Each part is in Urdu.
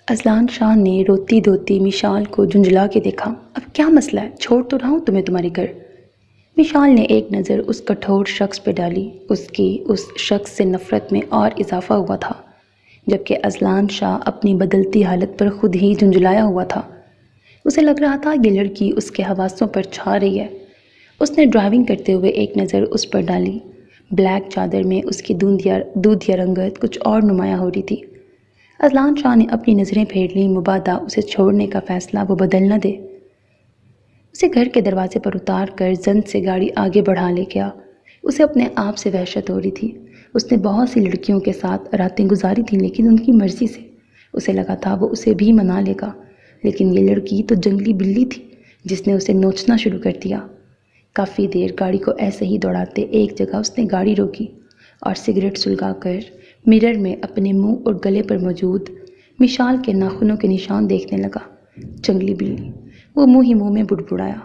اذلان شاہ نے روتی دھوتی مشال کو جھنجھلا کے دیکھا۔ اب کیا مسئلہ ہے؟ چھوڑ تو رہا ہوں تمہیں تمہارے گھر۔ مشال نے ایک نظر اس کٹھور شخص پہ ڈالی۔ اس کی اس شخص سے نفرت میں اور اضافہ ہوا تھا، جبکہ اذلان شاہ اپنی بدلتی حالت پر خود ہی جھنجھلایا ہوا تھا۔ اسے لگ رہا تھا یہ لڑکی اس کے حواسوں پر چھا رہی ہے۔ اس نے ڈرائیونگ کرتے ہوئے ایک نظر اس پر ڈالی۔ بلیک چادر میں اس کی دودھیا رنگت کچھ اور نمایاں ہو رہی تھی۔ اذلان شاہ نے اپنی نظریں پھیر لیں، مبادا اسے چھوڑنے کا فیصلہ وہ بدل نہ دے۔ اسے گھر کے دروازے پر اتار کر زن سے گاڑی آگے بڑھا لے گیا۔ اسے اپنے آپ سے وحشت ہو رہی تھی۔ اس نے بہت سی لڑکیوں کے ساتھ راتیں گزاری تھیں، لیکن ان کی مرضی سے۔ اسے لگا تھا وہ اسے بھی منا لے گا، لیکن یہ لڑکی تو جنگلی بلی تھی جس نے اسے نوچنا شروع کر دیا۔ کافی دیر گاڑی کو ایسے ہی دوڑاتے ایک جگہ اس نے گاڑی روکی اور سگریٹ سلگا کر مرر میں اپنے منہ اور گلے پر موجود مشال کے ناخنوں کے نشان دیکھنے لگا۔ جنگلی بلی، وہ منہ ہی منہ میں بڑبڑایا۔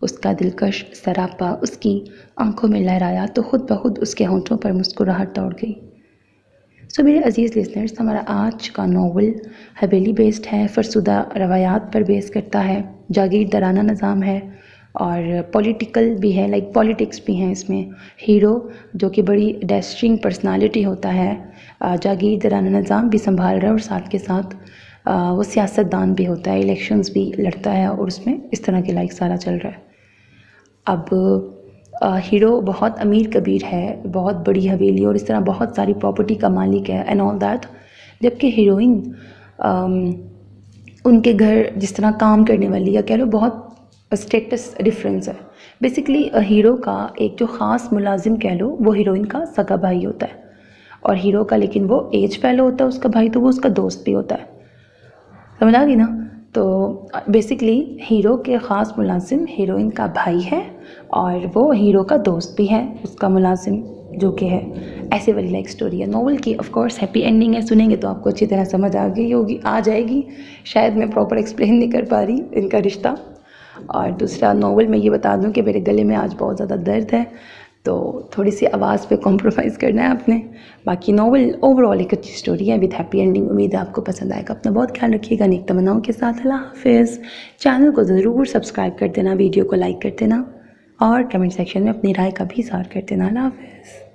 اس کا دلکش سراپا اس کی آنکھوں میں لہرایا تو خود بخود اس کے ہونٹوں پر مسکراہٹ دوڑ گئی۔ سو میرے عزیز لسنرز، ہمارا آج کا ناول حویلی بیسڈ ہے، فرسودہ روایات پر بیس کرتا ہے، جاگیردارانہ نظام ہے اور پولیٹیکل بھی ہے، لائک پولیٹکس بھی ہیں اس میں۔ ہیرو جو کہ بڑی ڈیسٹنگ پرسنالٹی ہوتا ہے، جاگیردارانہ نظام بھی سنبھال رہا ہے اور ساتھ کے ساتھ وہ سیاست دان بھی ہوتا ہے، الیکشنز بھی لڑتا ہے اور اس میں اس طرح کے لائک سارا چل رہا ہے۔ اب ہیرو بہت امیر کبیر ہے، بہت بڑی حویلی اور اس طرح بہت ساری پراپرٹی کا مالک ہے اینڈ آل دیٹ، جبکہ ہیروئن ان کے گھر جس طرح کام کرنے والی یا کہہ لو بہت اسٹیٹس ڈفرینس ہے۔ بیسیکلی ہیرو کا ایک جو خاص ملازم کہہ لو وہ ہیروئن کا سگا بھائی ہوتا ہے، اور ہیرو کا لیکن وہ ایج فیلو ہوتا ہے اس کا بھائی، تو وہ اس کا دوست بھی ہوتا ہے۔ سمجھ آ گئی نا؟ تو بیسیکلی ہیرو کے خاص ملازم ہیروئن کا بھائی ہے اور وہ ہیرو کا دوست بھی ہے، اس کا ملازم جو کہ ہے۔ ایسے والی لائک سٹوری ہے ناول کی۔ آف کورس ہیپی اینڈنگ ہے، سنیں گے تو آپ کو اچھی طرح سمجھ آ جائے گی۔ شاید میں پراپر ایکسپلین نہیں کر پا رہی ان کا رشتہ۔ اور دوسرا ناول میں یہ بتا دوں کہ میرے گلے میں آج بہت زیادہ درد ہے، تو تھوڑی سی آواز پہ کمپرومائز کرنا ہے آپ نے۔ باقی ناول اوور آل ایک اچھی سٹوری ہے وتھ ہیپی اینڈنگ۔ امید ہے آپ کو پسند آئے گا۔ اپنا بہت خیال رکھیے گا، نیک تمناؤں کے ساتھ اللہ حافظ۔ چینل کو ضرور سبسکرائب کر دینا، ویڈیو کو لائک کر دینا اور کمنٹ سیکشن میں اپنی رائے کا بھی اظہار کر دینا۔ اللہ حافظ۔